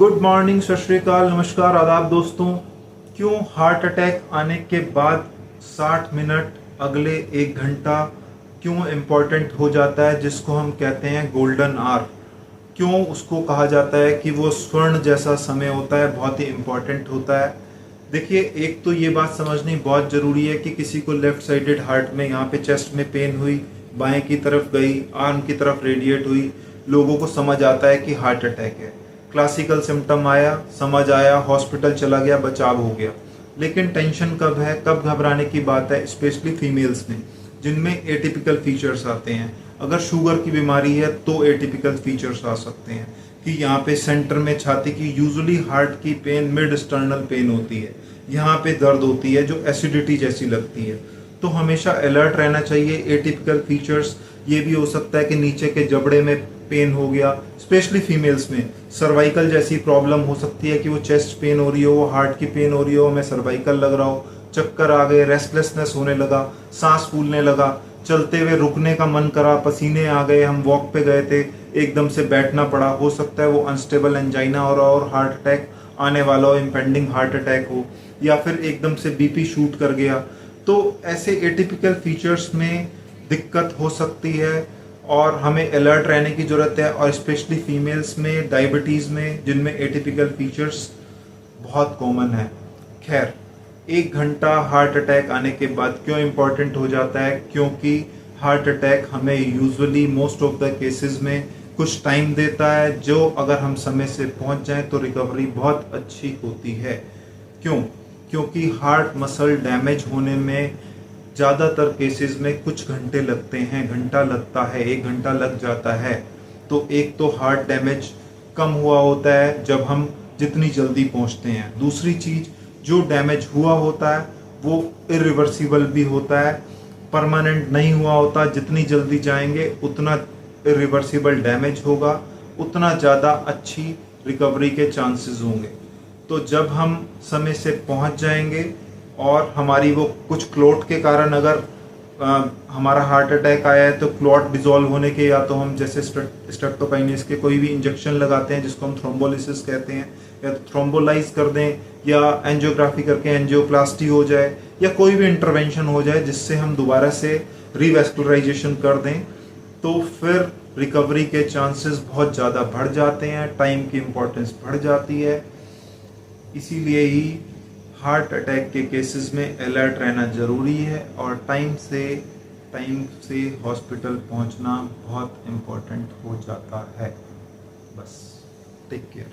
Good morning, सत श्री अकाल, नमस्कार, आदाब दोस्तों। क्यों हार्ट अटैक आने के बाद 60 मिनट अगले 1 घंटा क्यों इम्पोर्टेंट हो जाता है, जिसको हम कहते हैं गोल्डन आवर। क्यों उसको कहा जाता है कि वो स्वर्ण जैसा समय होता है, बहुत ही इम्पोर्टेंट होता है। देखिए, एक तो ये बात समझनी बहुत ज़रूरी है कि किसी को लेफ्ट साइडेड हार्ट में यहाँ पे चेस्ट में पेन हुई, बाएं की तरफ गई, आर्म की तरफ रेडिएट हुई, लोगों को समझ आता है कि हार्ट अटैक है। क्लासिकल सिम्टम आया, समझ आया, हॉस्पिटल चला गया, बचाव हो गया। लेकिन टेंशन कब है, कब घबराने की बात है, स्पेशली फीमेल्स में जिनमें एटिपिकल फीचर्स आते हैं। अगर शुगर की बीमारी है तो एटिपिकल फीचर्स आ सकते हैं कि यहाँ पे सेंटर में छाती की यूजुअली हार्ट की पेन मिड स्टर्नल पेन होती है, यहाँ पे दर्द होती है जो एसिडिटी जैसी लगती है। तो हमेशा अलर्ट रहना चाहिए। एटिपिकल फीचर्स ये भी हो सकता है कि नीचे के जबड़े में पेन हो गया, स्पेशली फीमेल्स में सर्वाइकल जैसी प्रॉब्लम हो सकती है कि वो चेस्ट पेन हो रही हो, वो हार्ट की पेन हो रही हो, हमें सर्वाइकल लग रहा हो, चक्कर आ गए, रेस्टलेसनेस होने लगा, सांस फूलने लगा, चलते हुए रुकने का मन करा, पसीने आ गए, हम वॉक पे गए थे, एकदम से बैठना पड़ा। हो सकता है वो अनस्टेबल एंजाइना हो रहा हो और हार्ट अटैक आने वाला हो, इम्पेंडिंग हार्ट अटैक हो, या फिर एकदम से बीपी शूट कर गया। तो ऐसे एटिपिकल फीचर्स में दिक्कत हो सकती है और हमें अलर्ट रहने की ज़रूरत है। और स्पेशली फीमेल्स में, डायबिटीज़ में, जिनमें एटिपिकल फीचर्स बहुत कॉमन है। खैर, 1 घंटा हार्ट अटैक आने के बाद क्यों इम्पोर्टेंट हो जाता है? क्योंकि हार्ट अटैक हमें usually most of the cases में कुछ टाइम देता है, जो अगर हम समय से पहुंच जाएं तो रिकवरी बहुत अच्छी होती है। क्यों? क्योंकि हार्ट मसल डैमेज होने में ज़्यादातर केसेस में कुछ घंटे लगते हैं, घंटा लगता है, 1 घंटा लग जाता है। तो एक तो हार्ट डैमेज कम हुआ होता है जब हम जितनी जल्दी पहुंचते हैं। दूसरी चीज़, जो डैमेज हुआ होता है वो इरिवर्सिबल भी होता है, परमानेंट नहीं हुआ होता। जितनी जल्दी जाएंगे उतना इरिवर्सिबल डैमेज होगा, उतना ज़्यादा अच्छी रिकवरी के चांसेस होंगे। तो जब हम समय से पहुंच जाएंगे और हमारी वो कुछ क्लॉट के कारण अगर हमारा हार्ट अटैक आया है तो क्लॉट डिसॉल्व होने के, या तो हम जैसे स्ट्रेप्टोकाइनेस के कोई भी इंजेक्शन लगाते हैं जिसको हम थ्रोम्बोलिसिस कहते हैं, या तो थ्रोम्बोलाइज कर दें, या एंजियोग्राफी करके एंजियोप्लास्टी हो जाए, या कोई भी इंटरवेंशन हो जाए जिससे हम दोबारा से रिवैस्कुलराइजेशन कर दें, तो फिर रिकवरी के चांसेस बहुत ज़्यादा बढ़ जाते हैं, टाइम की इम्पोर्टेंस बढ़ जाती है। इसीलिए ही हार्ट अटैक के केसेस में अलर्ट रहना ज़रूरी है और टाइम से हॉस्पिटल पहुंचना बहुत इम्पोर्टेंट हो जाता है। बस टेक केयर।